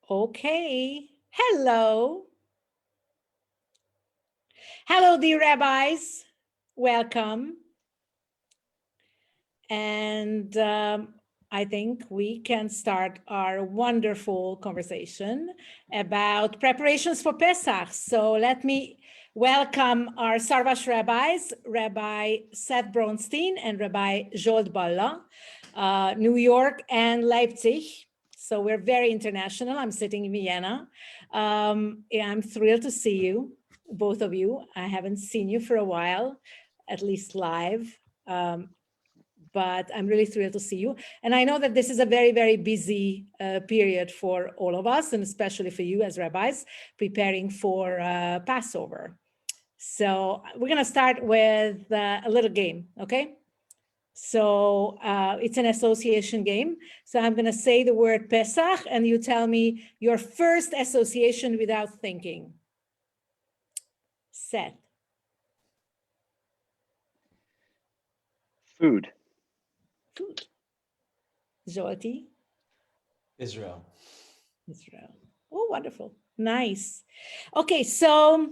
Okay. Hello. Hello, dear rabbis. Welcome. And I think we can start our wonderful conversation about preparations for Pesach. So let me welcome our Szarvas rabbis, Rabbi Seth Braunstein and Rabbi Zsolt Balla, New York and Leipzig. So we're very international. I'm sitting in Vienna. I'm thrilled to see you, both of you. I haven't seen you for a while, at least live. But I'm really thrilled to see you. And I know that this is a very, very busy period for all of us, and especially for you as rabbis, preparing for Passover. So we're going to start with a little game, okay? So it's an association game. So I'm going to say the word Pesach, and you tell me your first association without thinking. Seth. Food. Food. Zolti. Israel. Israel. Oh, wonderful. Nice. Okay, so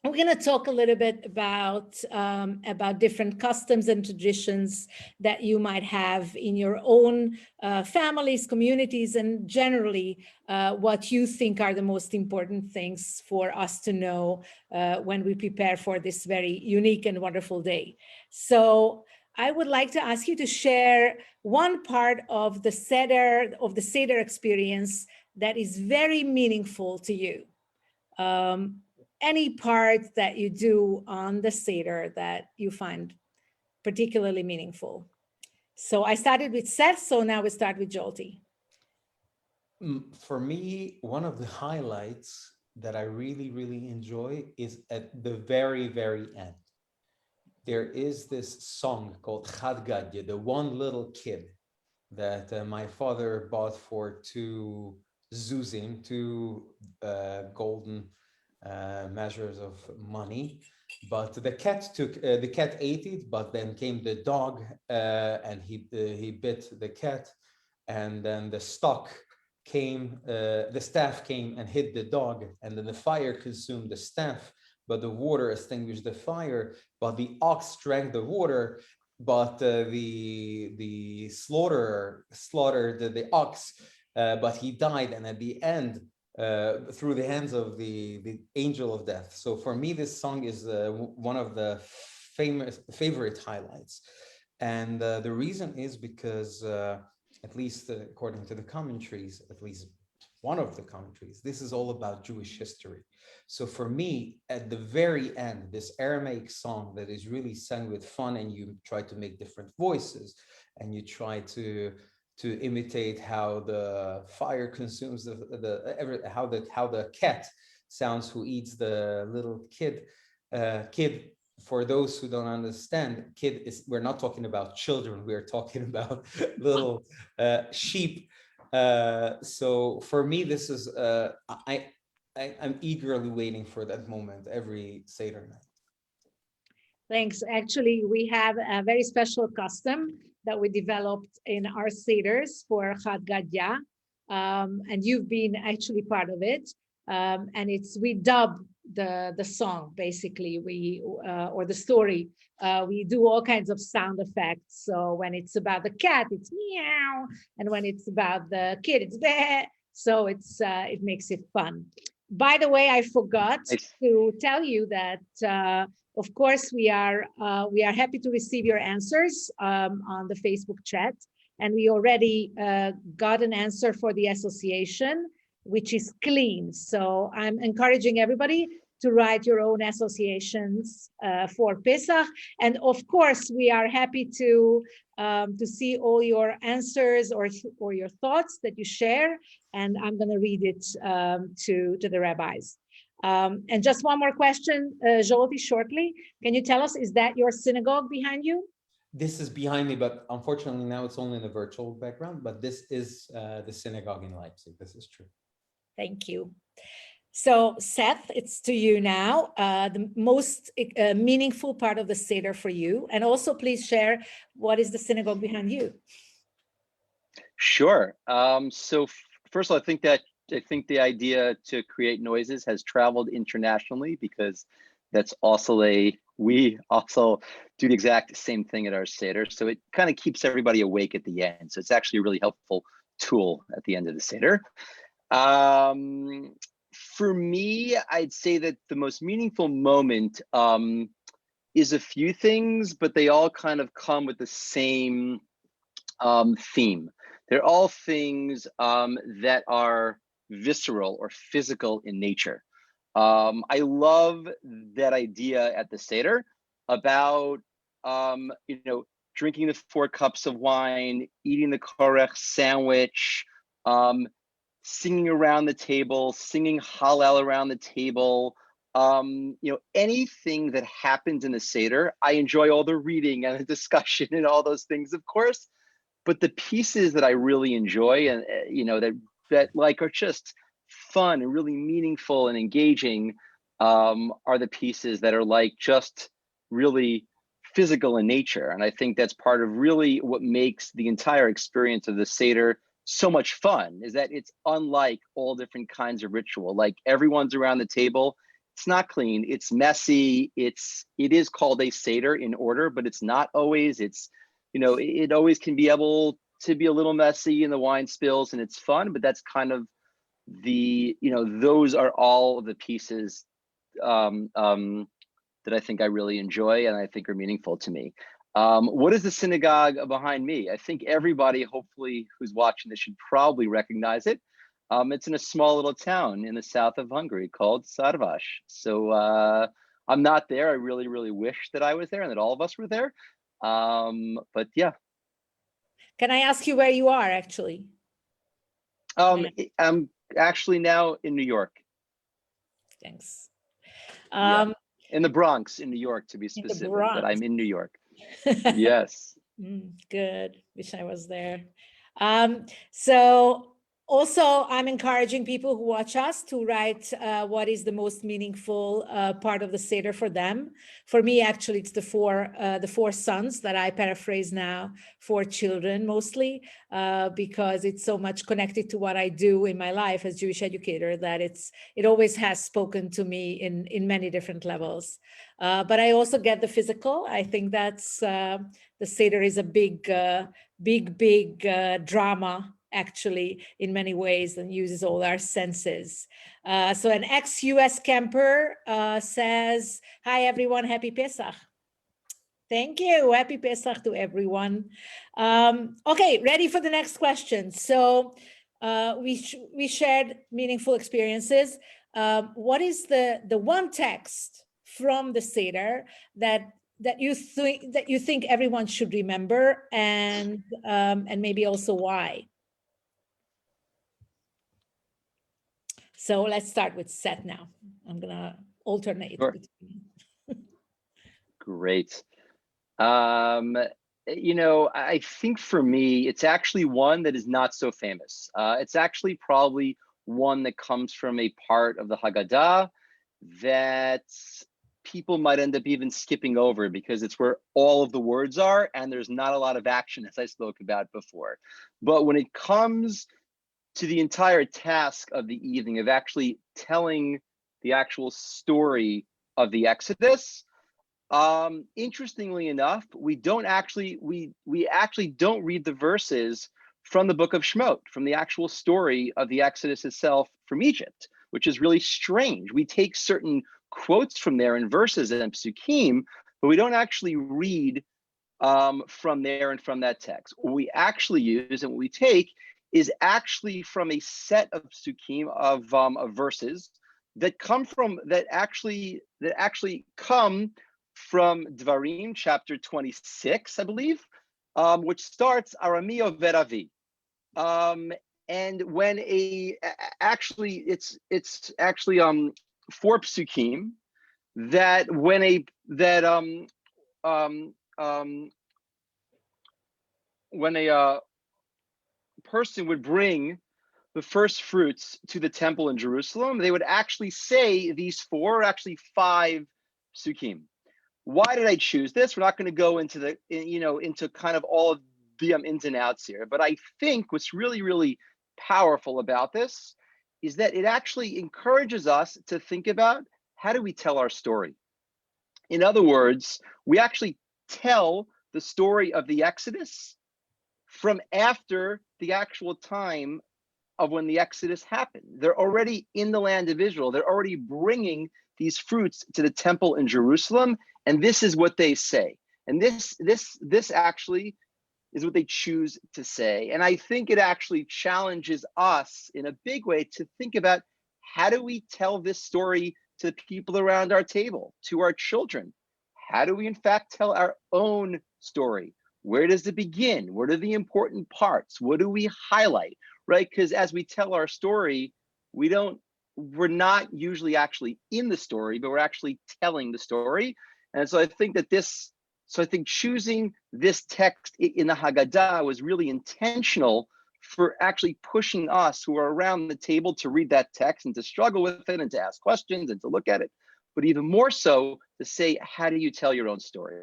we're going to talk a little bit about different customs and traditions that you might have in your own families, communities, and generally what you think are the most important things for us to know when we prepare for this very unique and wonderful day. So I would like to ask you to share one part of the Seder experience that is very meaningful to you. Any part that you do on the Seder that you find particularly meaningful. So I started with Seth, so now we start with Jolte. For me, one of the highlights that I really, really enjoy is at the very, very end. There is this song called Chad Gadya, the one little kid that my father bought for two zuzim, two golden measures of money, but the cat ate it, but then came the dog and he bit the cat, and then the staff came and hit the dog, and then the fire consumed the staff, but the water extinguished the fire, but the ox drank the water, but the slaughterer slaughtered the ox, but he died, and at the end, through the hands of the angel of death. So for me, this song is one of the favorite highlights. And the reason is because, at least according to the commentaries, at least one of the commentaries, this is all about Jewish history. So for me, at the very end, this Aramaic song that is really sung with fun, and you try to make different voices, and you try to imitate how the fire consumes how the cat sounds who eats the little kid. Kid, for those who don't understand, kid is, we're not talking about children, we're talking about little sheep. So for me, this is I'm eagerly waiting for that moment every Seder night. Thanks. Actually, we have a very special custom that we developed in our Seders for Chad Gadya, and you've been actually part of it. And we dub the song, basically, or the story. We do all kinds of sound effects. So when it's about the cat, it's meow, and when it's about the kid, it's bleh. So it makes it fun. By the way, I forgot to tell you that, of course, we are happy to receive your answers on the Facebook chat, and we already got an answer for the association, which is clean. So I'm encouraging everybody to write your own associations for Pesach, and of course, we are happy to see all your answers or your thoughts that you share, and I'm going to read it to the rabbis. And just one more question, Jolte, shortly. Can you tell us, is that your synagogue behind you? This is behind me, but unfortunately now it's only in a virtual background, but this is the synagogue in Leipzig. This is true. Thank you. So Seth, it's to you now, the most meaningful part of the Seder for you. And also please share, what is the synagogue behind you? Sure. So first of all, I think that I think the idea to create noises has traveled internationally, because that's also we also do the exact same thing at our Seder. So it kind of keeps everybody awake at the end. So it's actually a really helpful tool at the end of the Seder. For me, I'd say that the most meaningful moment is a few things, but they all kind of come with the same theme. They're all things that are visceral or physical in nature. I love that idea at the Seder about, drinking the 4 cups of wine, eating the korech sandwich, singing around the table, singing Hallel around the table. Anything that happens in the Seder, I enjoy all the reading and the discussion and all those things, of course. But the pieces that I really enjoy and that like are just fun and really meaningful and engaging are the pieces that are like just really physical in nature. And I think that's part of really what makes the entire experience of the Seder so much fun, is that it's unlike all different kinds of ritual. Like, everyone's around the table. It's not clean, it's messy, it is called a Seder in order, but it's not always. It always can be able to be a little messy and the wine spills and it's fun, but that's kind of those are all the pieces that I think I really enjoy and I think are meaningful to me. What is the synagogue behind me? I think everybody, hopefully, who's watching this should probably recognize it. It's in a small little town in the south of Hungary called Szarvas. So I'm not there. I really, really wish that I was there and that all of us were there. But yeah. Can I ask you where you are actually? I'm actually now in New York. Thanks. In the Bronx, in New York, to be specific, but I'm in New York. Yes. Good. Wish I was there. So also, I'm encouraging people who watch us to write what is the most meaningful part of the Seder for them. For me, actually, it's the four sons that I paraphrase now, 4 children mostly, because it's so much connected to what I do in my life as Jewish educator that it always has spoken to me in many different levels. But I also get the physical. I think that's the Seder is a big drama, actually, in many ways, and uses all our senses. So an ex-US camper says, "Hi everyone, happy Pesach." Thank you, happy Pesach to everyone. Okay, ready for the next question. So we shared meaningful experiences. What is the one text from the Seder that you think everyone should remember, and maybe also why? So let's start with Seth now. I'm gonna alternate. Sure. Great. I think for me, it's actually one that is not so famous. It's actually probably one that comes from a part of the Haggadah that people might end up even skipping over because it's where all of the words are and there's not a lot of action, as I spoke about before. But when it comes to the entire task of the evening of actually telling the actual story of the Exodus, interestingly enough, we actually don't read the verses from the book of Shemot, from the actual story of the Exodus itself from Egypt, which is really strange. We take certain quotes from there in verses and psukim, but we don't actually read from there and from that text. What we actually use and what we take is actually from a set of psukim of verses that actually come from Dvarim chapter 26, I believe, which starts Aramio Veravi. And when it's actually 4 psukim that when a person would bring the first fruits to the temple in Jerusalem, they would actually say these 4, actually 5 psukim. Why did I choose this? We're not going to go into into kind of all of the ins and outs here, but I think what's really, really powerful about this is that it actually encourages us to think about, how do we tell our story? In other words, we actually tell the story of the Exodus from after the actual time of when the Exodus happened. They're already in the land of Israel. They're already bringing these fruits to the temple in Jerusalem, and this is what they say. And this actually is what they choose to say. And I think it actually challenges us in a big way to think about, how do we tell this story to the people around our table, to our children? How do we in fact tell our own story? Where does it begin? What are the important parts? What do we highlight, right? Because as we tell our story, we're not usually actually in the story, but we're actually telling the story. And so I think choosing this text in the Haggadah was really intentional for actually pushing us who are around the table to read that text and to struggle with it and to ask questions and to look at it. But even more so to say, how do you tell your own story?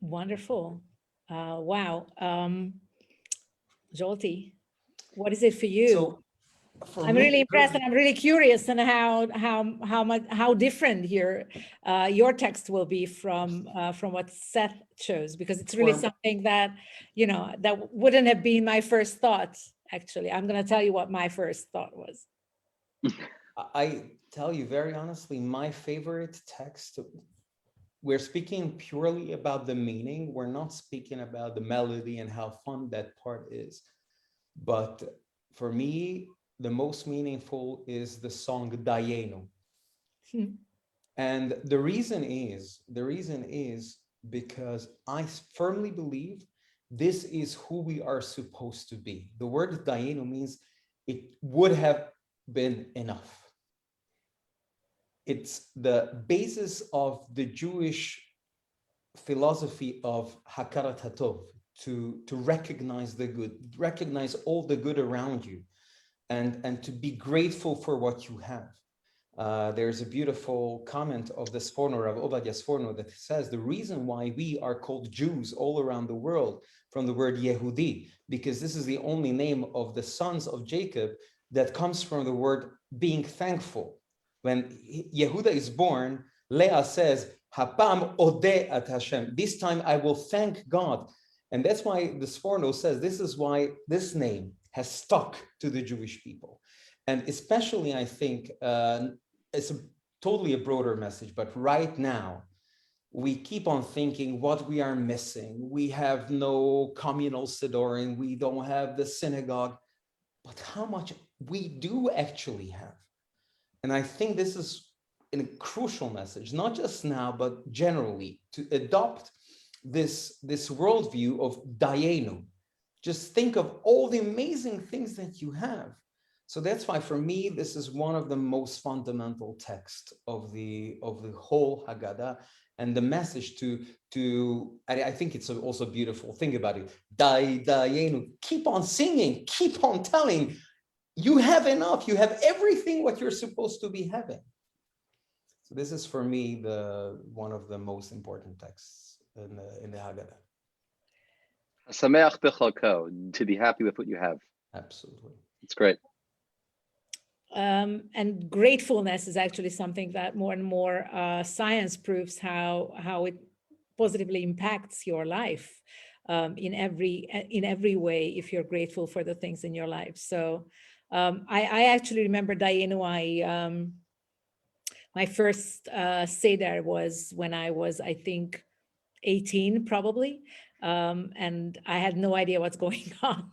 Wonderful. Wow. Jolte, what is it for you? So I'm really impressed, and I'm really curious on how different your text will be from what Seth chose, because it's really something that that wouldn't have been my first thought. Actually, I'm going to tell you what my first thought was. I tell you very honestly, my favorite text. We're speaking purely about the meaning. We're not speaking about the melody and how fun that part is. But for me, the most meaningful is the song Dayenu. And the reason is because I firmly believe this is who we are supposed to be. The word Dayenu means it would have been enough. It's the basis of the Jewish philosophy of Hakarat Hatov, to recognize the good, recognize all the good around you, and to be grateful for what you have. There's a beautiful comment of the Sforno, Rav Ovadia Sforno, that says the reason why we are called Jews all around the world from the word Yehudi, because this is the only name of the sons of Jacob that comes from the word being thankful. When Yehuda is born, Leah says, Hapam odeh at Hashem. This time I will thank God. And that's why the Sforno says this is why this name has stuck to the Jewish people. And especially, I think, it's totally a broader message, but right now, we keep on thinking what we are missing. We have no communal Sidorim, we don't have the synagogue, but how much we do actually have. And I think this is a crucial message, not just now, but generally, to adopt this worldview of Dayenu. Just think of all the amazing things that you have. So that's why, for me, this is one of the most fundamental texts of the whole Haggadah, and the message I think it's also beautiful. Think about it. Dayenu. Keep on singing. Keep on telling. You have enough. You have everything what you're supposed to be having. So this is, for me, one of the most important texts in the Haggadah. Sameach b'chalko, to be happy with what you have. Absolutely. It's great. And gratefulness is actually something that more and more science proves how it positively impacts your life in every way, if you're grateful for the things in your life. So I actually remember, Dayenu, my first Seder was when I was, I think, 18 probably. And I had no idea what's going on.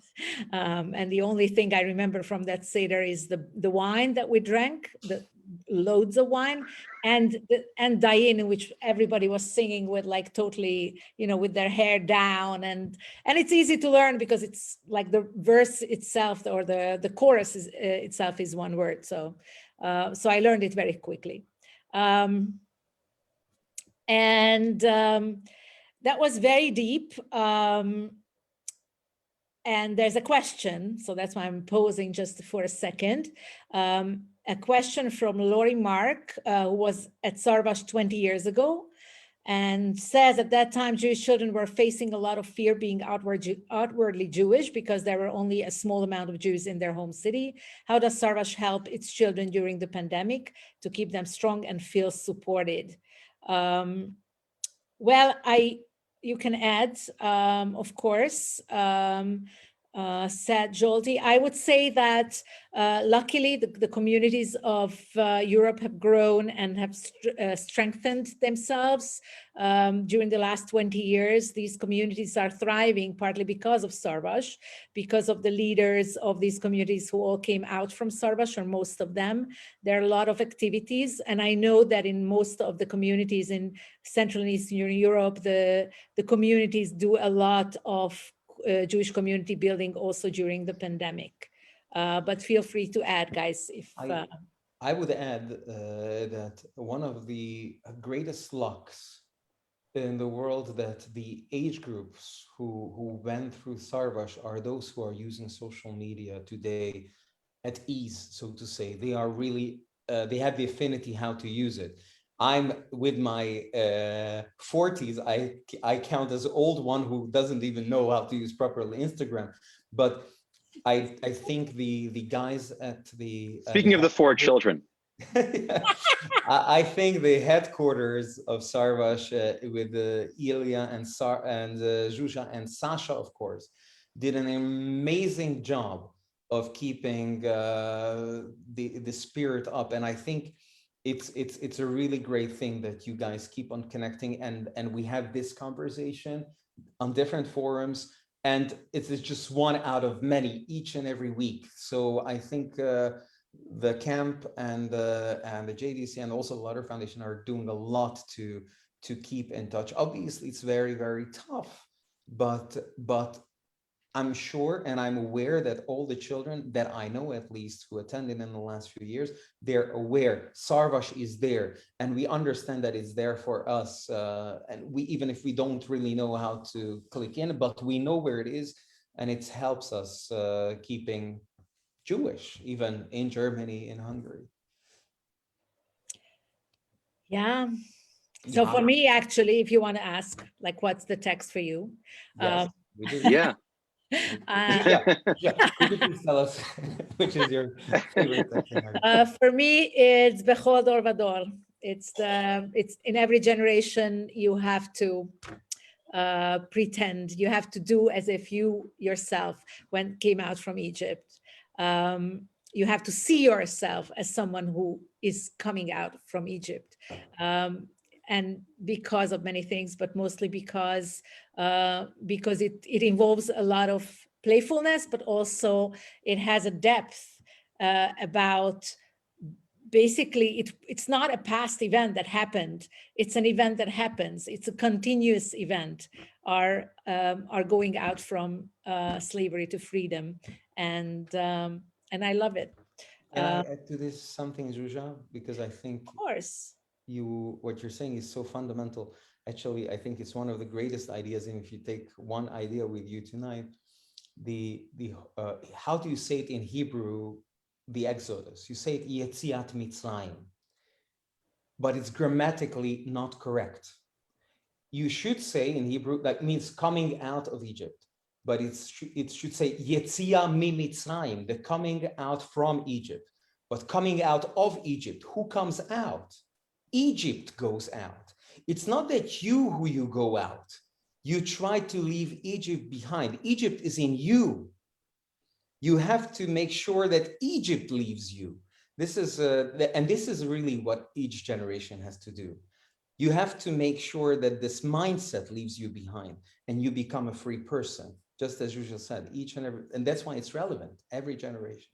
And the only thing I remember from that Seder is the wine that we drank, the loads of wine, and Dayenu, which everybody was singing with, like, totally, with their hair down. And it's easy to learn because it's like the verse itself, or the chorus itself is one word. So I learned it very quickly. That was very deep. And there's a question, so that's why I'm posing just for a second. A question from Lori Mark, who was at Szarvas 20 years ago. and says at that time Jewish children were facing a lot of fear being outwardly Jewish because there were only a small amount of Jews in their home city. How does Szarvas help its children during the pandemic to keep them strong and feel supported? Well, you can add, of course, said jolte. I would say that luckily the communities of Europe have grown and have strengthened themselves during the last 20 years. These communities are thriving partly because of Szarvas, because of the leaders of these communities who all came out from Szarvas, or most of them. There are a lot of activities, and I know that in most of the communities in Central and Eastern Europe, the communities do a lot of Jewish community building also during the pandemic. But feel free to add, guys, if... I would add that one of the greatest lucks in the world that the age groups who went through Szarvas are those who are using social media today at ease, so to say. They are really, they have the affinity how to use it. I'm with my 40s, I count as old one who doesn't even know how to use properly Instagram. But I think the guys at the... Speaking of the four children. I think the headquarters of Szarvas with Ilya and Zsuzsa and Sasha, of course, did an amazing job of keeping the spirit up. And I think it's a really great thing that you guys keep on connecting, and we have this conversation on different forums, and it's just one out of many each and every week. So I think the camp and the JDC and also the Lauder Foundation are doing a lot to keep in touch. Obviously, it's very, very tough, but I'm sure and I'm aware that all the children that I know, at least, who attended in the last few years, they're aware Szarvas is there, and we understand that it's there for us. And we, even if we don't really know how to click in, but we know where it is, and it helps us keeping Jewish, even in Germany, in Hungary. Yeah. So for me, actually, if you want to ask, like, what's the text for you? Yes, we do. Yeah. Could you please tell us which is your favorite section? For me, it's Bechol Dor Vador. It's in every generation you have to pretend, you have to do as if you yourself came out from Egypt. You have to see yourself as someone who is coming out from Egypt. And because of many things, but mostly because it involves a lot of playfulness, but also it has a depth about, basically it's not a past event that happened, it's an event that happens. It's a continuous event, our going out from slavery to freedom, and I love it. Can I add to this something, Zsuzsa? Because I think, of course, what you're saying is so fundamental. Actually, I think it's one of the greatest ideas. And if you take one idea with you tonight, how do you say it in Hebrew? The Exodus. You say it Yetziat Mitzrayim, but it's grammatically not correct. You should say in Hebrew that means coming out of Egypt, but it should say Yetzia mi Mitzrayim, the coming out from Egypt. But coming out of Egypt, who comes out? Egypt goes out. It's not that who you go out. You try to leave Egypt behind. Egypt is in you. You have to make sure that Egypt leaves you. This is and this is really what each generation has to do. You have to make sure that this mindset leaves you behind and you become a free person, just as Zsuzsa said, each and every, and that's why it's relevant, every generation.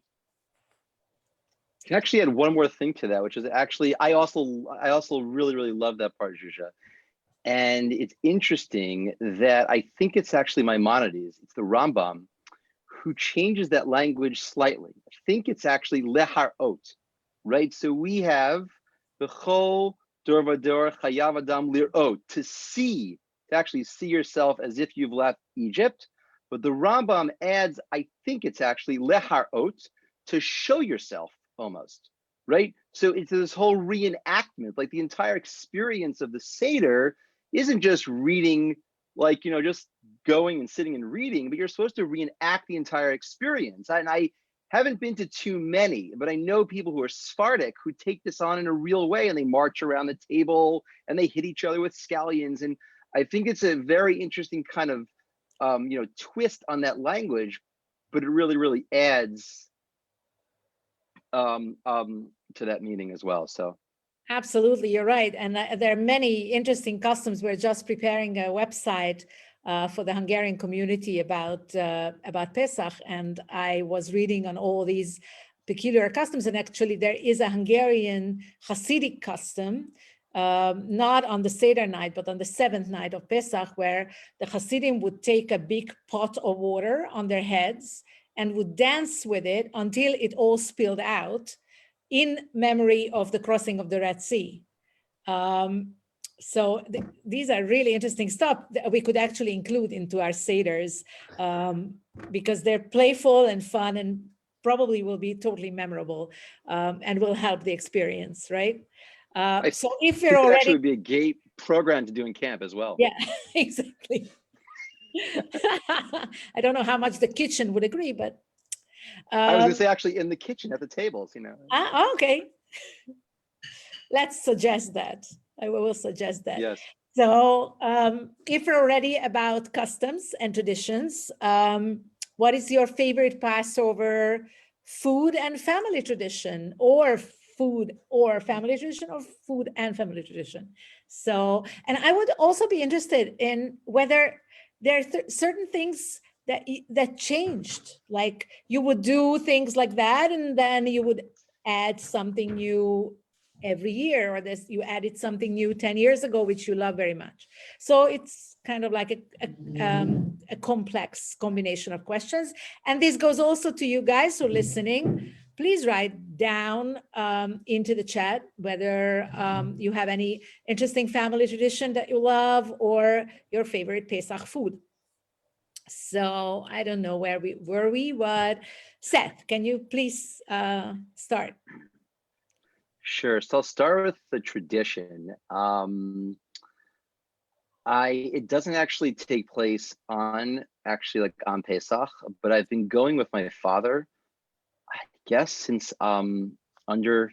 Can actually add one more thing to that, which is actually, I also really, really love that part, Zsuzsa. And it's interesting that I think it's actually Maimonides, it's the Rambam, who changes that language slightly. I think it's actually leharot, right? So we have b'chol dor vador chayav adam lirot, to see, to actually see yourself as if you've left Egypt. But the Rambam adds, I think it's actually leharot, to show yourself almost, right? So it's this whole reenactment, like the entire experience of the Seder isn't just reading, like, just going and sitting and reading, but you're supposed to reenact the entire experience. And I haven't been to too many, but I know people who are Sephardic who take this on in a real way, and they march around the table and they hit each other with scallions. And I think it's a very interesting kind of twist on that language, but it really, really adds to that meaning as well. So absolutely, you're right. And there are many interesting customs. We're just preparing a website for the Hungarian community about Pesach, and I was reading on all these peculiar customs. And actually, there is a Hungarian Hasidic custom, not on the Seder night, but on the 7th night of Pesach, where the Hasidim would take a big pot of water on their heads and would dance with it until it all spilled out, in memory of the crossing of the Red Sea. So these are really interesting stuff that we could actually include into our Seders, because they're playful and fun, and probably will be totally memorable, and will help the experience, right? So if you're already— actually would be a great program to do in camp as well. Yeah, exactly. I don't know how much the kitchen would agree, but I was gonna say, actually, in the kitchen at the tables, okay. Let's suggest that. I will suggest that. Yes. So if we're already about customs and traditions, what is your favorite Passover food and family tradition, or food or family tradition, or food and family tradition? So, and I would also be interested in whether there are certain things that changed, like you would do things like that, and then you would add something new every year, or you added something new 10 years ago, which you love very much. So it's kind of like a complex combination of questions. And this goes also to you guys who are listening. Please write down into the chat whether you have any interesting family tradition that you love, or your favorite Pesach food. So I don't know where we were, but Seth, can you please start? Sure. So I'll start with the tradition. It doesn't actually take place on Pesach, but I've been going with my father, I guess, since under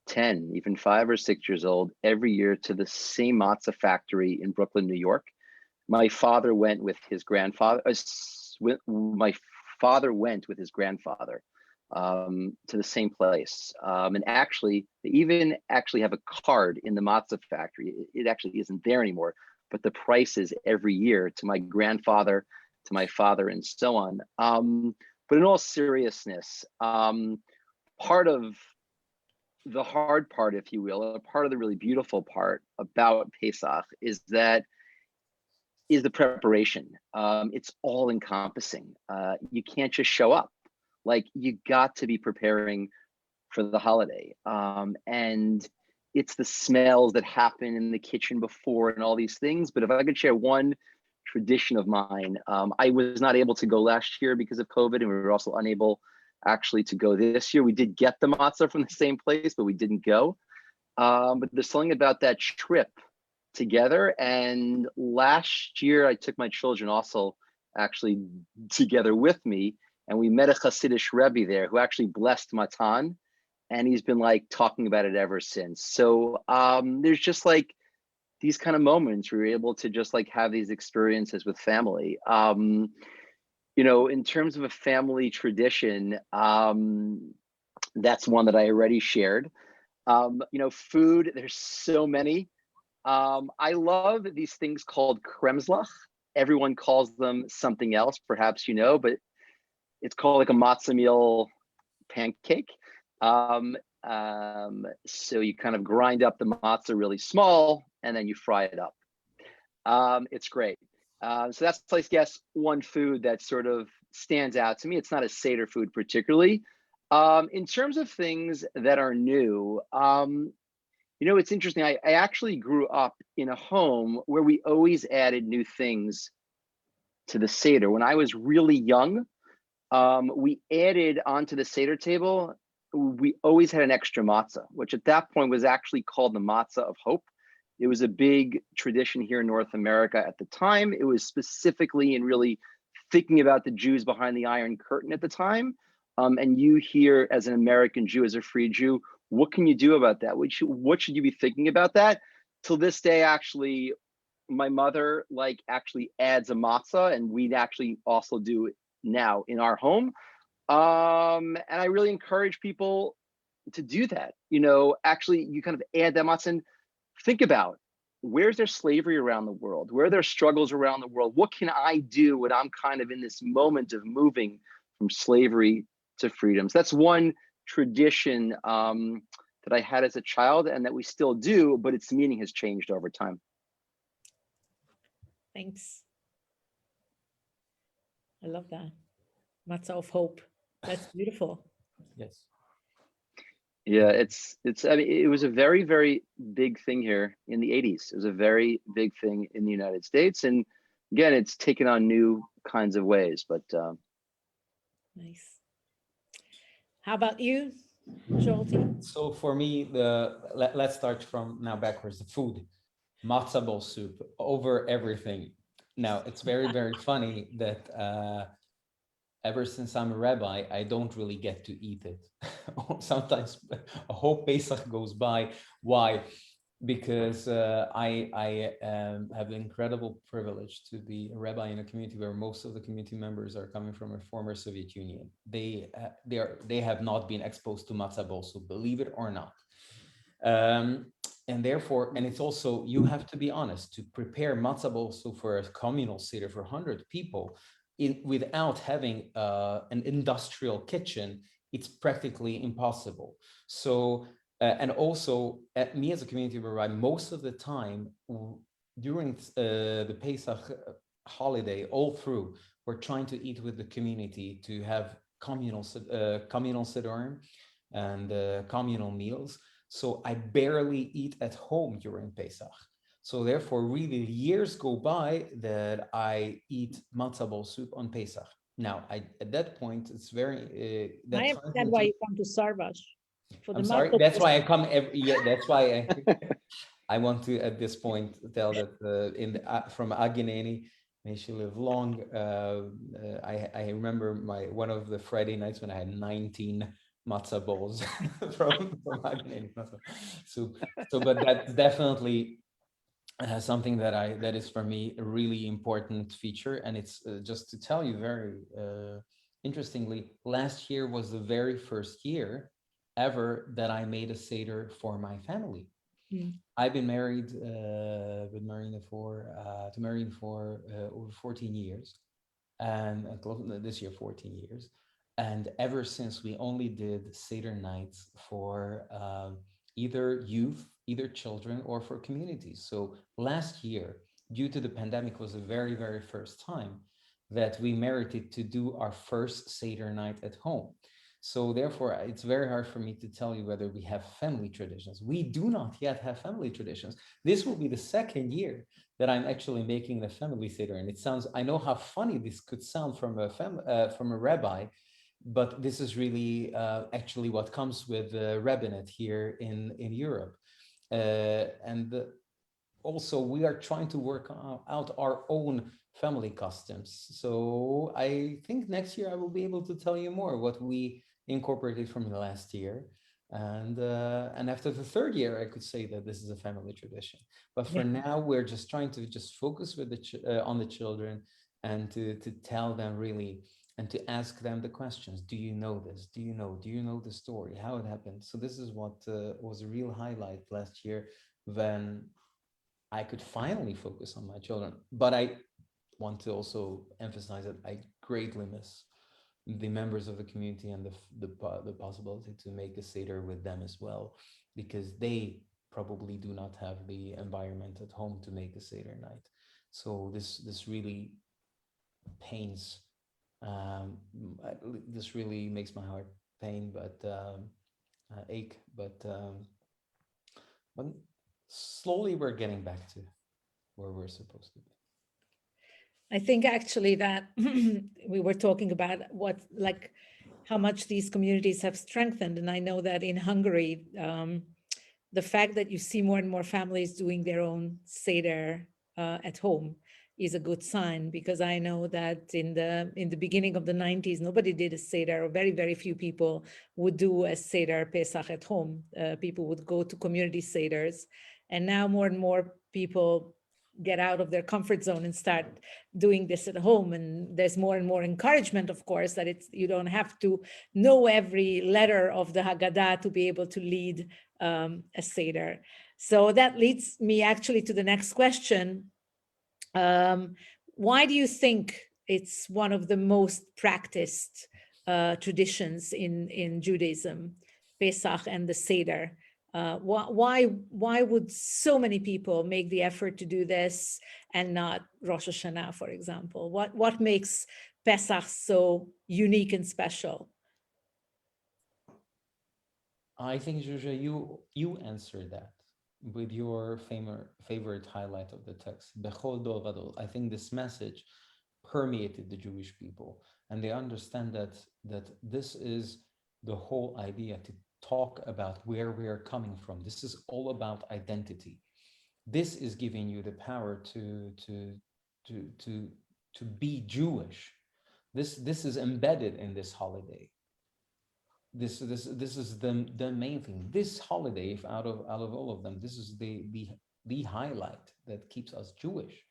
10, even 5 or 6 years old, every year to the same matzah factory in Brooklyn, New York. My father went with his grandfather. My father went with his grandfather to the same place. And actually, they even actually have a card in the matzah factory. It actually isn't there anymore, but the prices every year to my grandfather, to my father, and so on. But in all seriousness, part of the hard part, if you will, or part of the really beautiful part about Pesach is the preparation. It's all encompassing. You can't just show up. Like, you got to be preparing for the holiday. And it's the smells that happen in the kitchen before and all these things. But if I could share one tradition of mine, I was not able to go last year because of COVID, and we were also unable actually to go this year. We did get the matzah from the same place, but we didn't go. But there's something about that trip together. And last year I took my children also actually together with me, and we met a Hasidic Rebbe there who actually blessed Matan, and he's been like talking about it ever since. So there's just like these kind of moments where you're able to just like have these experiences with family. In terms of a family tradition, that's one that I already shared. Food, there's so many. I love these things called kremslach. Everyone calls them something else, perhaps but it's called like a matzah meal pancake. So you kind of grind up the matzah really small, and then you fry it up. It's great. So that's, I guess, one food that sort of stands out to me. It's not a Seder food particularly. In terms of things that are new, it's interesting. I actually grew up in a home where we always added new things to the Seder. When I was really young, we added onto the Seder table, we always had an extra matzah, which at that point was actually called the matzah of hope. It was a big tradition here in North America at the time. It was specifically in really thinking about the Jews behind the Iron Curtain at the time. And you here as an American Jew, as a free Jew, what can you do about that? What should you be thinking about that? Till this day, actually, my mother actually adds a matzah, and we actually also do it now in our home. And I really encourage people to do that. Actually, you kind of add that matzah and think about, where's there slavery around the world? Where are there struggles around the world? What can I do when I'm kind of in this moment of moving from slavery to freedom? So that's one tradition that I had as a child and that we still do, but its meaning has changed over time. Thanks. I love that. Matzah of hope. That's beautiful. Yes. Yeah, I mean, it was a very, very big thing here in the 80s. It was a very big thing in the United States. And again, it's taken on new kinds of ways, but Nice. How about you, Jolte? So for me, let's start from now backwards. The food, matzo ball soup over everything. Now it's very, very funny that ever since I'm a rabbi, I don't really get to eat it. Sometimes a whole Pesach goes by. Why? Because I have the incredible privilege to be a rabbi in a community where most of the community members are coming from a former Soviet Union. They have not been exposed to matzah ball soup, believe it or not. And therefore, and it's also, you have to be honest, to prepare matzah ball soup for a communal Seder for 100 people without having an industrial kitchen, it's practically impossible. So, and also me as a community rabbi, most of the time during the Pesach holiday, all through, we're trying to eat with the community to have communal Sederim and communal meals. So I barely eat at home during Pesach. So therefore, really, years go by that I eat matzah ball soup on Pesach. Now, at that point, it's very. I understand why you come to Szarvas. I'm sorry. That's why I come every. Yeah, that's why I want to at this point tell that from Agineni, may she live long. I remember one of the Friday nights when I had 19 matzah balls from Agineni soup. So, but that's definitely something that is for me a really important feature. And it's just to tell you very interestingly, last year was the very first year ever that I made a Seder for my family. I've been married with Marina for over 14 years, and this year 14 years. And ever since, we only did Seder nights for either youth, either children, or for communities. So last year, due to the pandemic, was the very, very first time that we merited to do our first Seder night at home. So therefore, it's very hard for me to tell you whether we have family traditions. We do not yet have family traditions. This will be the second year that I'm actually making the family Seder. And it sounds, I know how funny this could sound from a rabbi, but this is really actually what comes with the rabbinate here in Europe. Also, we are trying to work out our own family customs. So I think next year I will be able to tell you more what we incorporated from the last year. And after the third year, I could say that this is a family tradition. But for now, we're just trying to focus with on the children and to tell them really, and to ask them the questions. Do you know this? Do you know the story, how it happened? So this is what was a real highlight last year when I could finally focus on my children. But I want to also emphasize that I greatly miss the members of the community and the possibility to make a Seder with them as well, because they probably do not have the environment at home to make a Seder night. So this really pains. This really makes my heart pain, but ache. But slowly we're getting back to where we're supposed to be. I think actually that we were talking about how much these communities have strengthened. And I know that in Hungary, the fact that you see more and more families doing their own Seder at home is a good sign, because I know that in the beginning of the 90s, nobody did a Seder, or very, very few people would do a Seder Pesach at home. People would go to community Seders. And now more and more people get out of their comfort zone and start doing this at home. And there's more and more encouragement, of course, that you don't have to know every letter of the Haggadah to be able to lead a Seder. So that leads me actually to the next question. Why do you think it's one of the most practiced traditions in Judaism, Pesach and the Seder? Why would so many people make the effort to do this and not Rosh Hashanah, for example? What makes Pesach so unique and special? I think, Zsuzsa, you answered that with your favorite highlight of the text, Bechol Dor Vador. I think this message permeated the Jewish people, and they understand that this is the whole idea, to talk about where we are coming from. This is all about identity. This is giving you the power to be Jewish. This is embedded in this holiday. This is the main thing. This holiday, if out of all of them, this is the highlight that keeps us Jewish.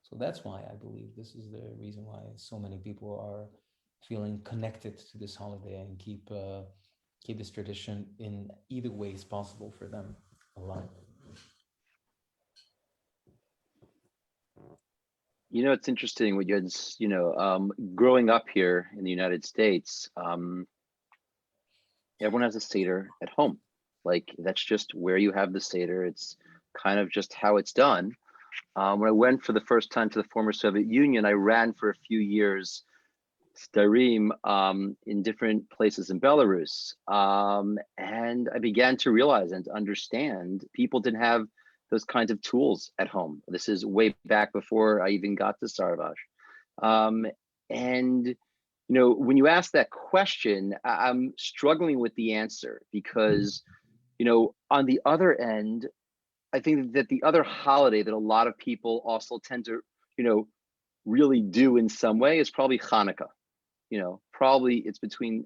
So that's why I believe this is the reason why so many people are feeling connected to this holiday and keep this tradition in either ways possible for them alive. You know, it's interesting what you had, growing up here in the United States, everyone has a Seder at home. Like, that's just where you have the Seder. It's kind of just how it's done. When I went for the first time to the former Soviet Union, I ran for a few years Sderim in different places in Belarus. And I began to realize and to understand people didn't have those kinds of tools at home. This is way back before I even got to Szarvas. And when you ask that question, I'm struggling with the answer, because, on the other end, I think that the other holiday that a lot of people also tend to, really do in some way is probably Hanukkah. Probably it's between,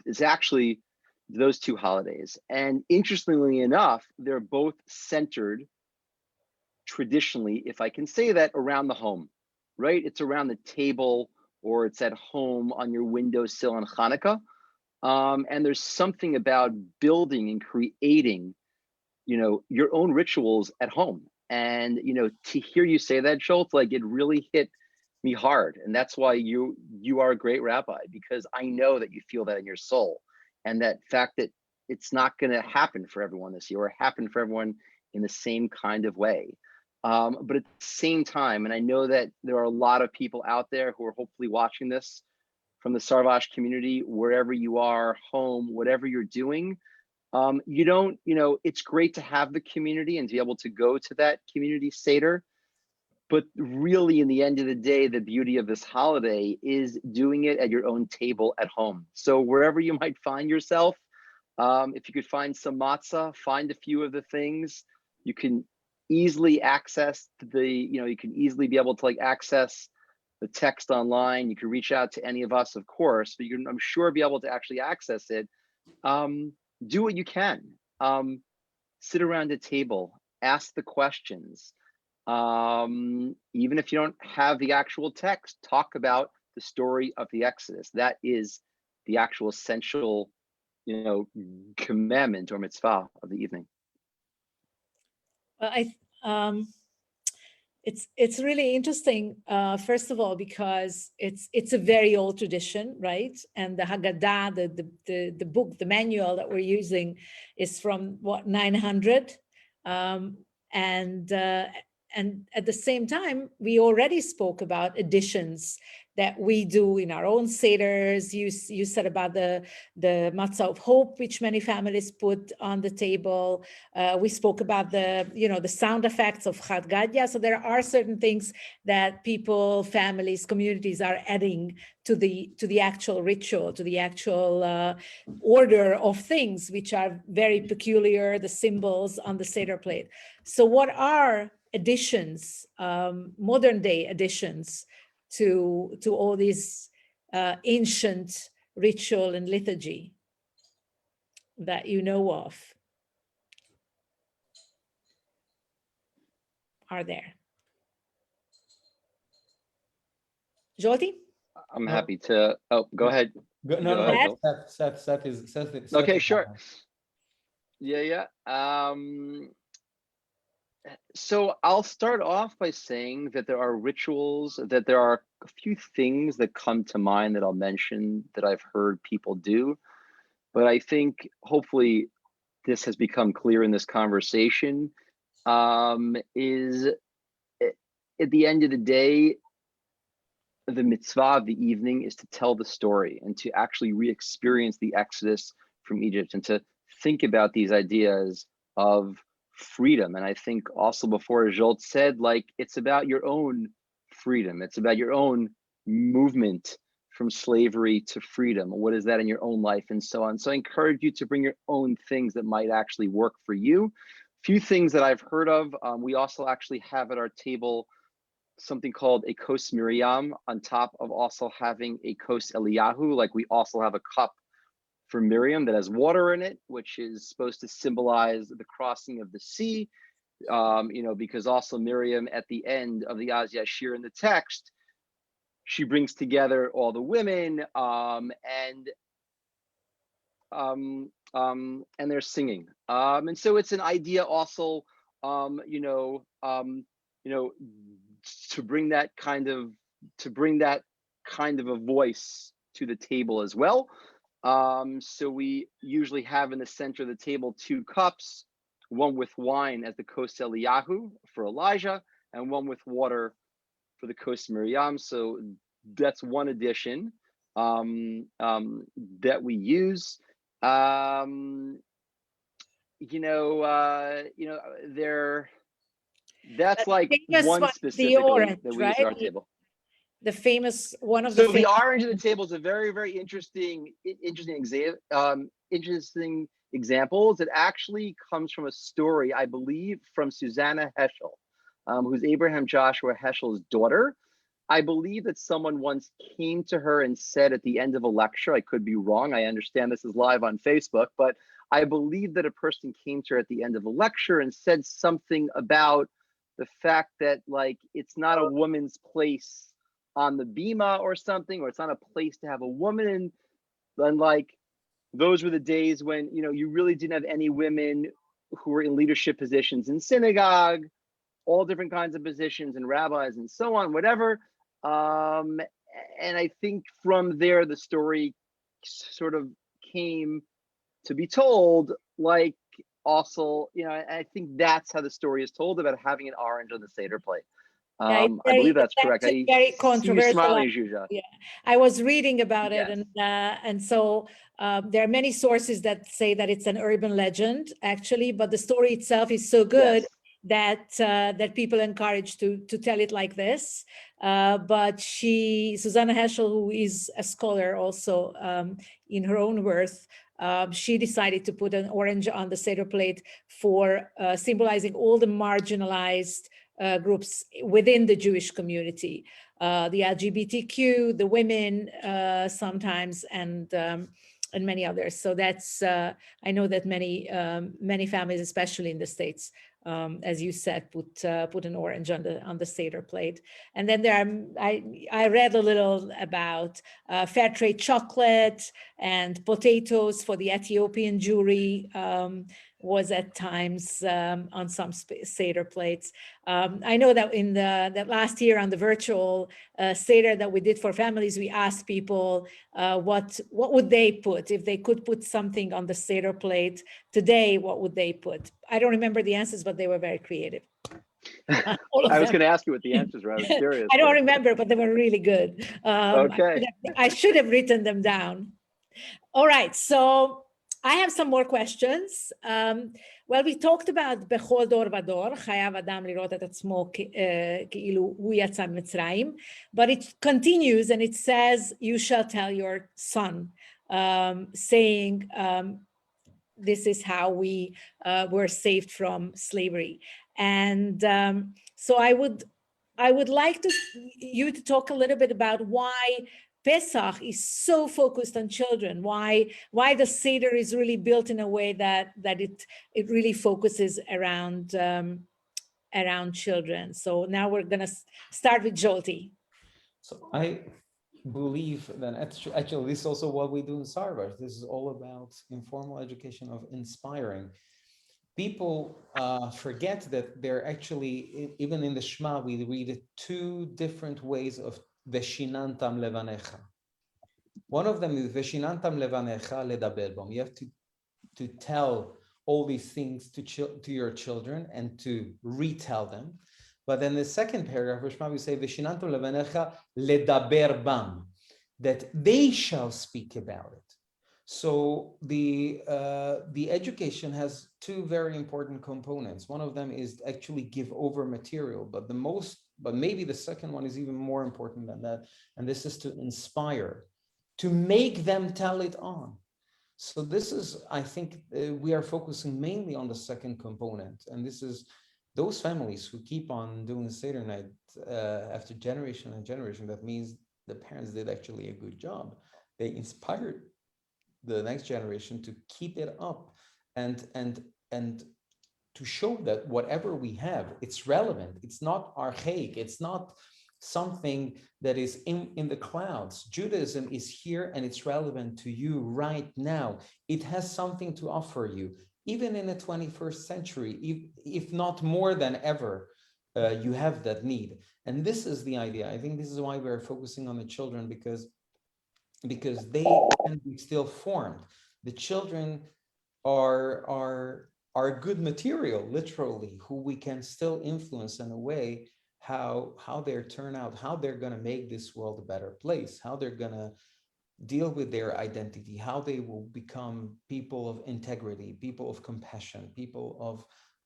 it's actually those two holidays. And interestingly enough, they're both centered traditionally, if I can say that, around the home, right? It's around the table, or it's at home on your windowsill on Hanukkah. And there's something about building and creating, your own rituals at home. And, to hear you say that, Jolt, like, it really hit me hard. And that's why you are a great rabbi, because I know that you feel that in your soul. And that fact that it's not going to happen for everyone this year, or happen for everyone in the same kind of way. But at the same time, and I know that there are a lot of people out there who are hopefully watching this from the Szarvas community, wherever you are, home, whatever you're doing, it's great to have the community and to be able to go to that community Seder. But really, in the end of the day, the beauty of this holiday is doing it at your own table at home. So wherever you might find yourself, if you could find some matzah, find a few of the things, you can easily access you can easily be able to access the text online. You can reach out to any of us, of course, but you can, I'm sure, be able to actually access it. Do what you can. Sit around a table, ask the questions. Even if you don't have the actual text, talk about the story of the Exodus. That is the actual essential, commandment or mitzvah of the evening. It's really interesting, first of all, because it's a very old tradition, right? And the Haggadah, the book, the manual that we're using is from 900, and at the same time, we already spoke about additions that we do in our own Seders. You said about the Matzo of hope, which many families put on the table. We spoke about the sound effects of Chad Gadya. So there are certain things that people, families, communities are adding to the actual ritual, to the actual order of things, which are very peculiar, the symbols on the Seder plate. So what are additions, modern day additions to all these ancient ritual and liturgy that you know of? Are there? Jyoti? I'm happy to. Oh, go ahead. No, Go ahead, Joel. Seth is Okay, is sure. fine. Yeah. So I'll start off by saying that there are rituals, that there are a few things that come to mind that I'll mention that I've heard people do. But I think hopefully this has become clear in this conversation, is at the end of the day, the mitzvah of the evening is to tell the story and to actually re-experience the Exodus from Egypt and to think about these ideas of freedom. And I think also before Zsolt said, like, it's about your own freedom. It's about your own movement from slavery to freedom. What is that in your own life and so on. So I encourage you to bring your own things that might actually work for you. Few things that I've heard of. We also actually have at our table something called a kos Miriam on top of also having a kos Eliyahu. Like, we also have a cup for Miriam that has water in it, which is supposed to symbolize the crossing of the sea. Because also Miriam at the end of the Az Yashir in the text, she brings together all the women and they're singing. And so it's an idea also, to bring that kind of a voice to the table as well. So we usually have in the center of the table 2 cups, one with wine as the kos Eliyahu for Elijah, and one with water for the kos Miriam. So that's one addition that we use. That's like one specific that we use at our table. The famous one of the. So the orange at the table is a very, very interesting examples. It actually comes from a story, I believe, from Susanna Heschel, who's Abraham Joshua Heschel's daughter. I believe that someone once came to her and said at the end of a lecture, I could be wrong, I understand this is live on Facebook, but I believe that a person came to her at the end of a lecture and said something about the fact that, like, it's not a woman's place on the bima or something, or it's not a place to have a woman in. And like, those were the days when, you really didn't have any women who were in leadership positions in synagogue, all different kinds of positions and rabbis and so on, whatever. And I think from there, the story sort of came to be told, like, also, I think that's how the story is told about having an orange on the Seder plate. I believe that's correct. Very controversial. Smiling, Zsuzsa. Yeah, I was reading about it, and so there are many sources that say that it's an urban legend, actually, but the story itself is so good that people encourage to tell it like this. But Susanna Heschel, who is a scholar also in her own worth, she decided to put an orange on the Seder plate for symbolizing all the marginalized groups within the Jewish community, the LGBTQ, the women sometimes, and many others. So that's, I know that many families, especially in the States, as you said, put an orange on the Seder plate. And then I read a little about fair trade chocolate and potatoes for the Ethiopian Jewry was at times on some Seder plates. I know that in that last year on the virtual Seder that we did for families, we asked people what would they put if they could put something on the Seder plate today. What would they put? I don't remember the answers, but they were very creative. All of I was them. going to ask you what the answers were. I was curious. I don't remember, but they were really good. Okay. I should have written them down. All right, so I have some more questions. Well, we talked about בכל דור ודור, חייב אדם לראות את עצמו כאילו הוא יצא ממצרים, but it continues and it says, you shall tell your son, saying, this is how we were saved from slavery. And so I would like you to talk a little bit about why Pesach is so focused on children, why the Seder is really built in a way that it really focuses around children. So now we're going to start with jolte. So I believe that actually this is also what we do in Szarvas. This is all about informal education of inspiring. People forget that they're actually, even in the Shema, we read two different ways of Veshinantam levanecha. One of them is Veshinantam levanecha ledaber bom. You have to tell all these things to your children and to retell them. But then the second paragraph, Shema, we say Veshinantam levanecha ledaber bam, that they shall speak about it. So the education has two very important components. One of them is actually give over material, but maybe the second one is even more important than that. And this is to inspire, to make them tell it on. So this is, I think, we are focusing mainly on the second component. And this is those families who keep on doing Seder night after generation and generation. That means the parents did actually a good job. They inspired the next generation to keep it up and to show that whatever we have, it's relevant. It's not archaic. It's not something that is in the clouds. Judaism is here and it's relevant to you right now. It has something to offer you, even in the 21st century, if not more than ever. You have that need. And this is the idea. I think this is why we're focusing on the children, because they can be still formed. The children are good material, literally, who we can still influence in a way how they turn out, how they're going to make this world a better place, how they're going to deal with their identity, how they will become people of integrity, people of compassion, people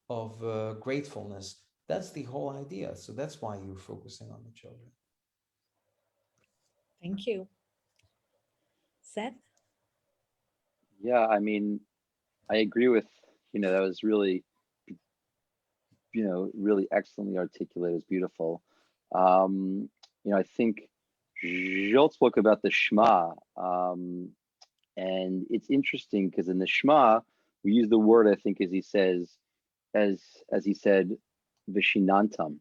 of gratefulness. That's the whole idea. So that's why you're focusing on the children. Thank you. Seth? Yeah, I mean, I agree with, that was really, really excellently articulated. It was beautiful. I think Zsolt spoke about the Shema, and it's interesting because in the Shema, we use the word, I think, as he said, Vishinantam.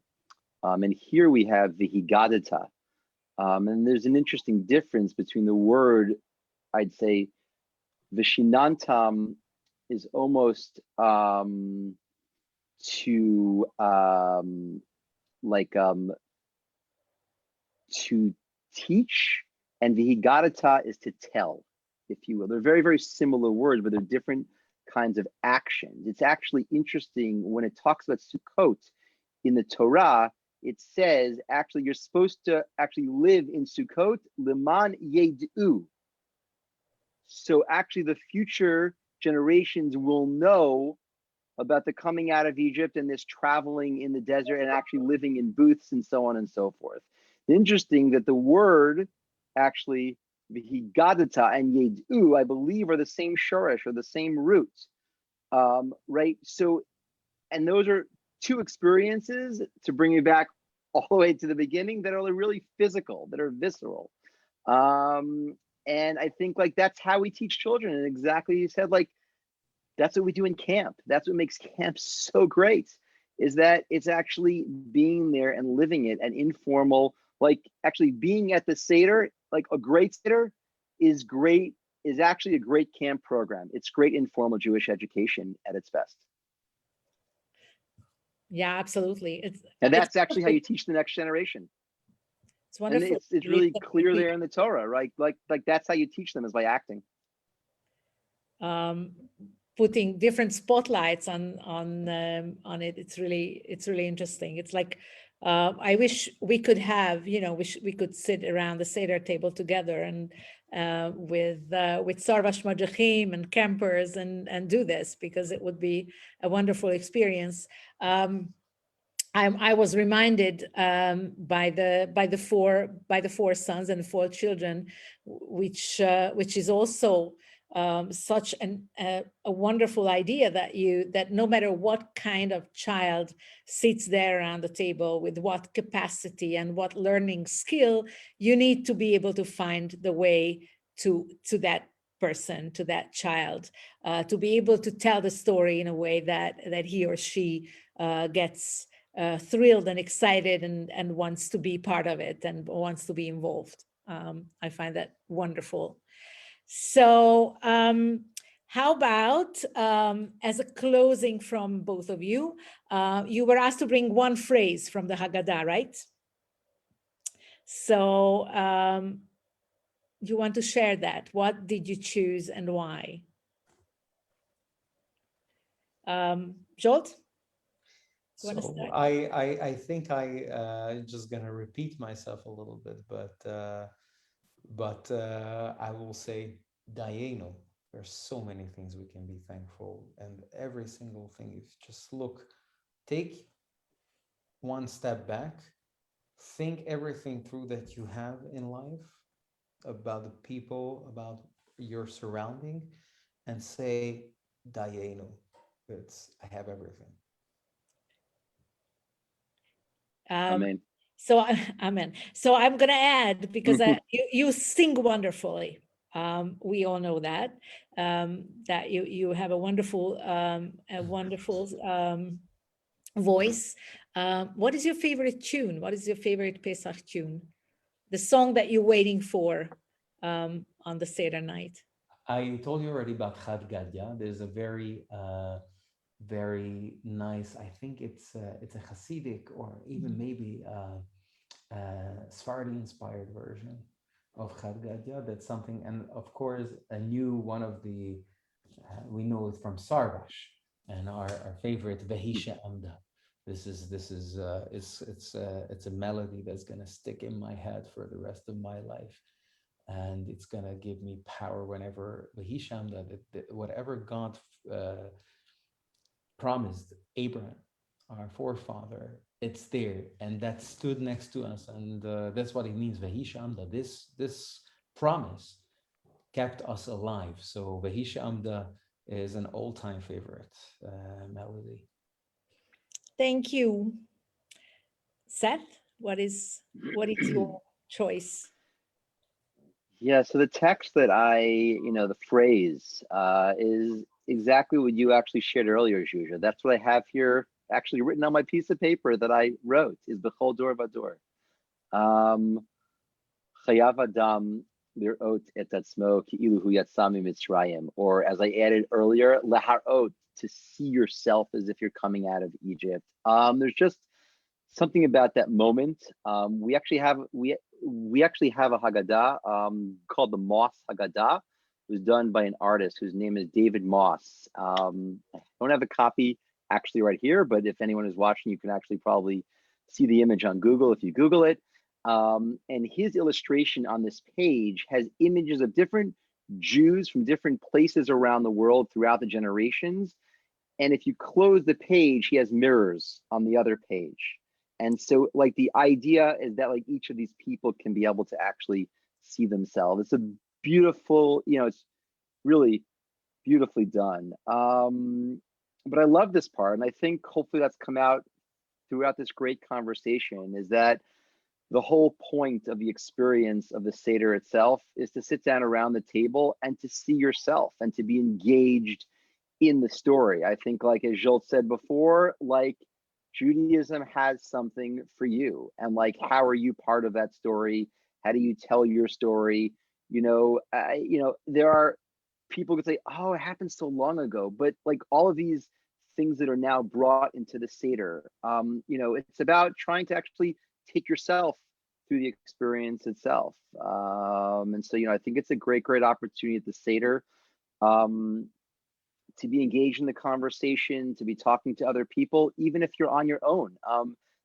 And here we have Vihigadata. And there's an interesting difference between the word, I'd say, Vishinantam is almost to teach, and Vihigadata is to tell, if you will. They're very, very similar words, but they're different kinds of actions. It's actually interesting when it talks about Sukkot in the Torah, it says, actually, you're supposed to actually live in Sukkot, Liman Yedu. So actually the future generations will know about the coming out of Egypt and this traveling in the desert and actually living in booths and so on and so forth. Interesting that the word actually, Vihigadata and Yedu, I believe, are the same shorish or the same root, right? So, and those are two experiences, to bring you back all the way to the beginning, that are really physical, that are visceral. And I think that's how we teach children. And exactly, you said, that's what we do in camp. That's what makes camp so great, is that it's actually being there and living it, and informal, actually being at the Seder, a great Seder is actually a great camp program. It's great informal Jewish education at its best. Yeah, absolutely. And that's actually how you teach the next generation. It's wonderful. And it's really clear there in the Torah, right? Like that's how you teach them, is by acting. putting different spotlights on it. It's really interesting. It's like I wish we could have, we could sit around the Seder table together and with Szarvas Madachim and campers and do this, because it would be a wonderful experience. I was reminded by the four sons and 4 children, which is also such a wonderful idea that no matter what kind of child sits there around the table, with what capacity and what learning skill, you need to be able to find the way to that person, to that child, to be able to tell the story in a way that he or she gets thrilled and excited and wants to be part of it and wants to be involved. I find that wonderful. So how about as a closing from both of you, you were asked to bring one phrase from the Haggadah, right? So you want to share that. What did you choose and why? Zsolt? So I think I just gonna repeat myself a little bit, but I will say Dayenu. There's so many things we can be thankful, and every single thing, if just look, take one step back, think everything through that you have in life, about the people, about your surrounding, and say Dayenu. I have everything. Amen. So amen. So I'm going to add, because you sing wonderfully. We all know that you have a wonderful voice. What is your favorite tune? What is your favorite Pesach tune? The song that you're waiting for on the Seder night. I told you already about Chad Gadya. There's a very nice, I think it's a Hasidic or even maybe Sephardi inspired version of Chad Gadya. That's something, and of course a new one of the we know it from Szarvas, and our favorite Vehisha Amda. This is it's a melody that's gonna stick in my head for the rest of my life, and it's gonna give me power whenever Vehisha Amda, whatever God promised Abraham, our forefather, it's there, and that stood next to us, and that's what it means. Vehisha Amda. This promise kept us alive. So Vehisha Amda is an all-time favorite melody. Thank you, Seth. What is your choice? Yeah, so the text that the phrase is exactly what you actually shared earlier, Zsuzsa. That's what I have here actually written on my piece of paper that I wrote, is B'chol Dor Vador. Chayav Adam lir'ot et atzmo ki'ilu hu yatsa miMitzrayim, or as I added earlier, lehar'ot, to see yourself as if you're coming out of Egypt. There's just something about that moment. We actually have a Haggadah called the Moss Haggadah. It was done by an artist whose name is David Moss. I don't have a copy actually right here, but if anyone is watching, you can actually probably see the image on Google if you Google it. And his illustration on this page has images of different Jews from different places around the world throughout the generations. And if you close the page, he has mirrors on the other page. And so like the idea is that like each of these people can be able to actually see themselves. It's a beautiful, it's really beautifully done. But I love this part. And I think hopefully that's come out throughout this great conversation, is that the whole point of the experience of the Seder itself is to sit down around the table and to see yourself and to be engaged in the story. I think, like as Zsolt said before, like Judaism has something for you, and like how are you part of that story? How do you tell your story? There are people who say, "Oh, it happened so long ago," but like all of these things that are now brought into the Seder, it's about trying to actually take yourself through the experience itself. And so, I think it's a great opportunity at the Seder to be engaged in the conversation, to be talking to other people, even if you're on your own,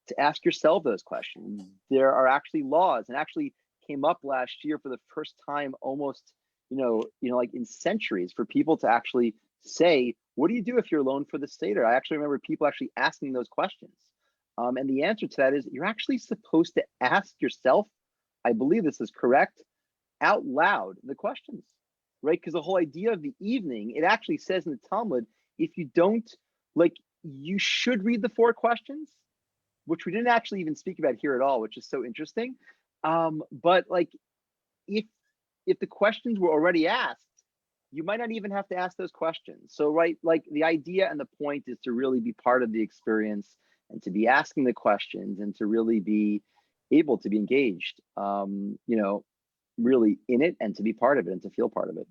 to ask yourself those questions. There are actually laws, and actually came up last year for the first time, almost, like in centuries, for people to actually say, what do you do if you're alone for the Seder? I actually remember people actually asking those questions. And the answer to that is you're actually supposed to ask yourself, I believe this is correct, out loud the questions, right? Because the whole idea of the evening, it actually says in the Talmud, if you don't, you should read the 4 questions, which we didn't actually even speak about here at all, which is so interesting. But if the questions were already asked, you might not even have to ask those questions. So, right, the idea and the point is to really be part of the experience and to be asking the questions and to really be able to be engaged, really in it and to be part of it and to feel part of it.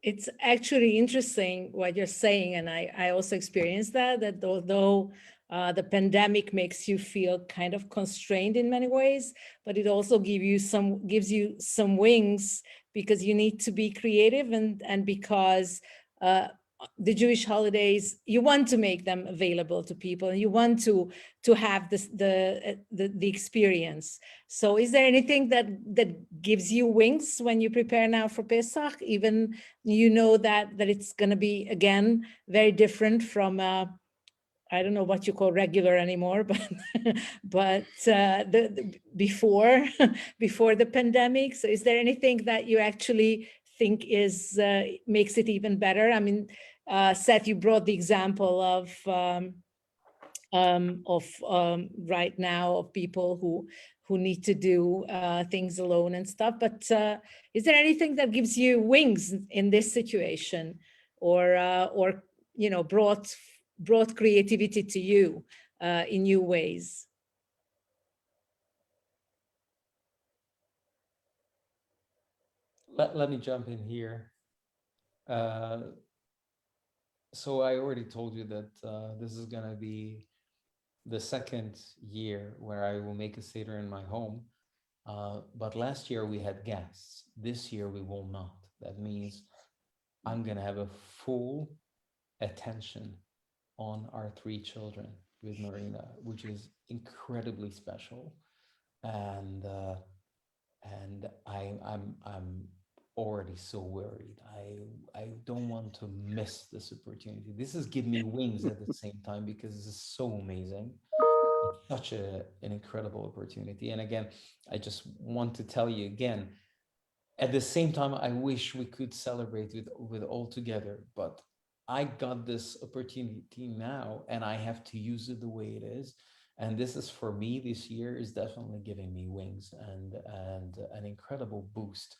It's actually interesting what you're saying, and I also experienced that although the pandemic makes you feel kind of constrained in many ways, but it also gives you some wings, because you need to be creative, and because the Jewish holidays, you want to make them available to people, and you want to have the experience. So is there anything that gives you wings when you prepare now for Pesach, even that it's going to be, again, very different from I don't know what you call regular anymore, but before the pandemic? So is there anything that you actually think makes it even better? I mean, Seth, you brought the example of right now of people who need to do things alone and stuff. But is there anything that gives you wings in this situation, or brought creativity to you in new ways? Let me jump in here. So I already told you that this is going to be the second year where I will make a Seder in my home. But last year we had guests. This year we will not. That means I'm going to have a full attention on our 3 children with Marina, which is incredibly special. And I'm already so worried. I don't want to miss this opportunity. This is giving me wings at the same time, because this is so amazing. It's such an incredible opportunity. And again, I just want to tell you again, at the same time, I wish we could celebrate with all together, but I got this opportunity now and I have to use it the way it is. And this is, for me, this year is definitely giving me wings and an incredible boost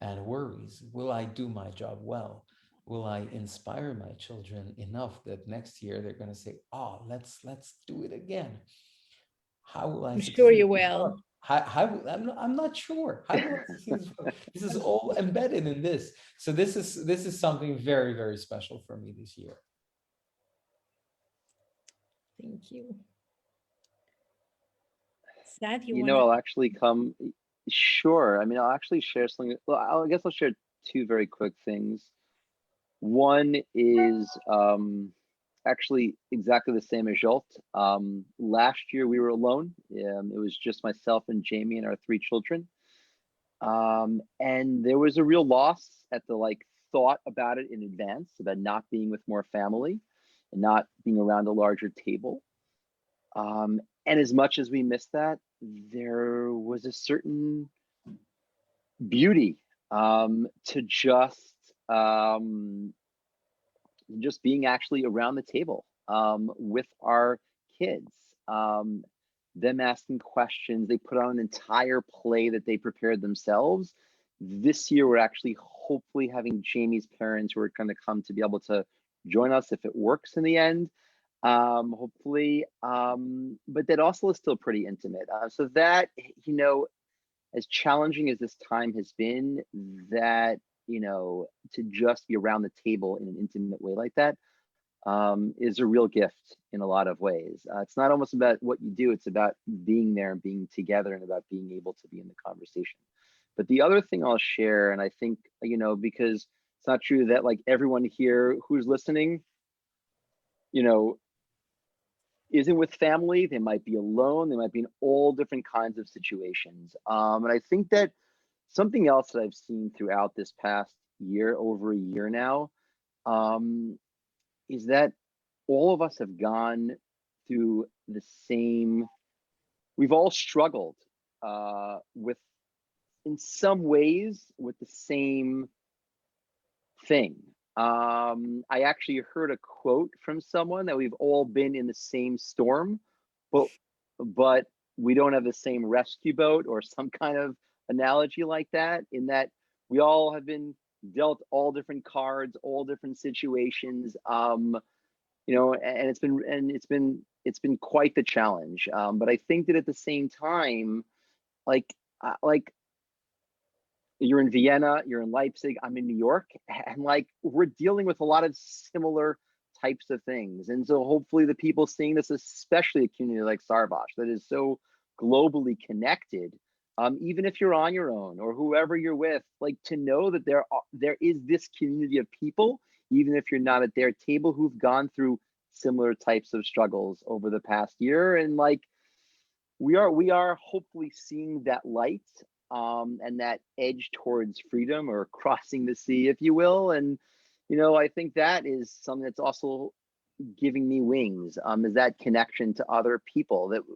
and worries. Will I do my job well? Will I inspire my children enough that next year they're going to say, oh, let's do it again? How will I I'm succeed? sure you will. I'm not sure. This is all embedded in this. So this is something very, very special for me this year. Thank you. Seth, I'll actually come. Sure. I mean, I'll actually share something. Well, I guess I'll share 2 very quick things. One is actually exactly the same as Zsolt. Last year we were alone. It was just myself and Jamie and our 3 children. And there was a real loss at the thought about it in advance, about not being with more family and not being around a larger table. And as much as we missed that, there was a certain beauty to just being actually around the table with our kids, them asking questions. They put on an entire play that they prepared themselves. This year, we're actually hopefully having Jamie's parents who are going to come to be able to join us if it works in the end. Hopefully, but that also is still pretty intimate. So that, as challenging as this time has been, that, to just be around the table in an intimate way like that is a real gift in a lot of ways. It's not almost about what you do, it's about being there and being together and about being able to be in the conversation. But the other thing I'll share, and I think, because It's not true that like everyone here who's listening, isn't with family. They might be alone. They might be in all different kinds of situations. And I think that something else that I've seen throughout this past year, over a year now, is that all of us have gone through the same, we've all struggled with, in some ways, with the same thing. I actually heard a quote from someone that we've all been in the same storm, but we don't have the same rescue boat, or some kind of analogy like that, in that we all have been dealt all different cards, all different situations, and it's been quite the challenge. But I think that at the same time, like you're in Vienna, you're in Leipzig, I'm in New York, and like we're dealing with a lot of similar types of things. And so hopefully the people seeing this, especially a community like Szarvas that is so globally connected, even if you're on your own or whoever you're with, like to know that there is this community of people, even if you're not at their table, who've gone through similar types of struggles over the past year. And like we are hopefully seeing that light, and that edge towards freedom, or crossing the sea, if you will. And I think that is something that's also giving me wings, is that connection to other people. That's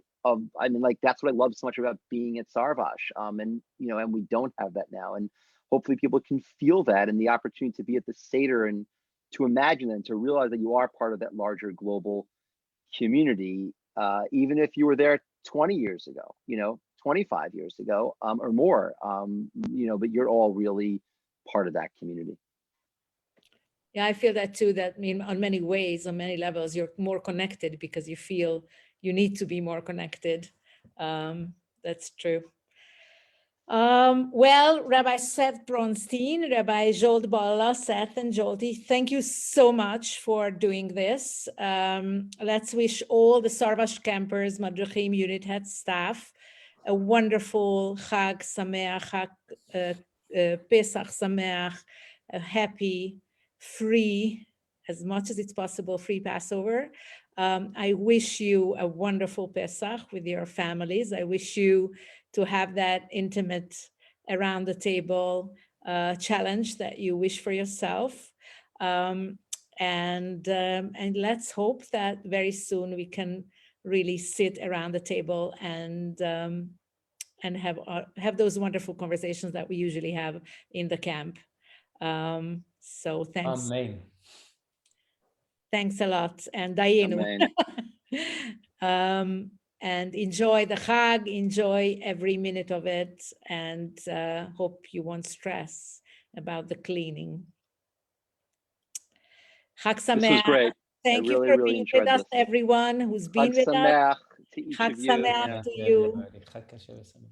what I love so much about being at Szarvas, and we don't have that now. And hopefully people can feel that, and the opportunity to be at the Seder, and to imagine and to realize that you are part of that larger global community, even if you were there 20 years ago, 25 years ago, or more, but you're all really part of that community. Yeah, I feel that too, that on many ways, on many levels, you're more connected because you feel you need to be more connected. That's true. Well, Rabbi Seth Braunstein, Rabbi Zsolt Balla, Seth and Jolte, thank you so much for doing this. Let's wish all the Szarvas campers, Madruchim, unit head staff, a wonderful Chag Sameach, Pesach Sameach, a happy, free, as much as it's possible, free Passover. I wish you a wonderful Pesach with your families. I wish you to have that intimate around the table challenge that you wish for yourself. And let's hope that very soon we can really sit around the table and have those wonderful conversations that we usually have in the camp. So thanks. Amen. Thanks a lot. And Dayenu. And enjoy the Chag, enjoy every minute of it, and hope you won't stress about the cleaning. Chag Sameach. This was great. Thank you for being with us, everyone who's been with us. Chag Sameach to each of you. Chag Sameach to you.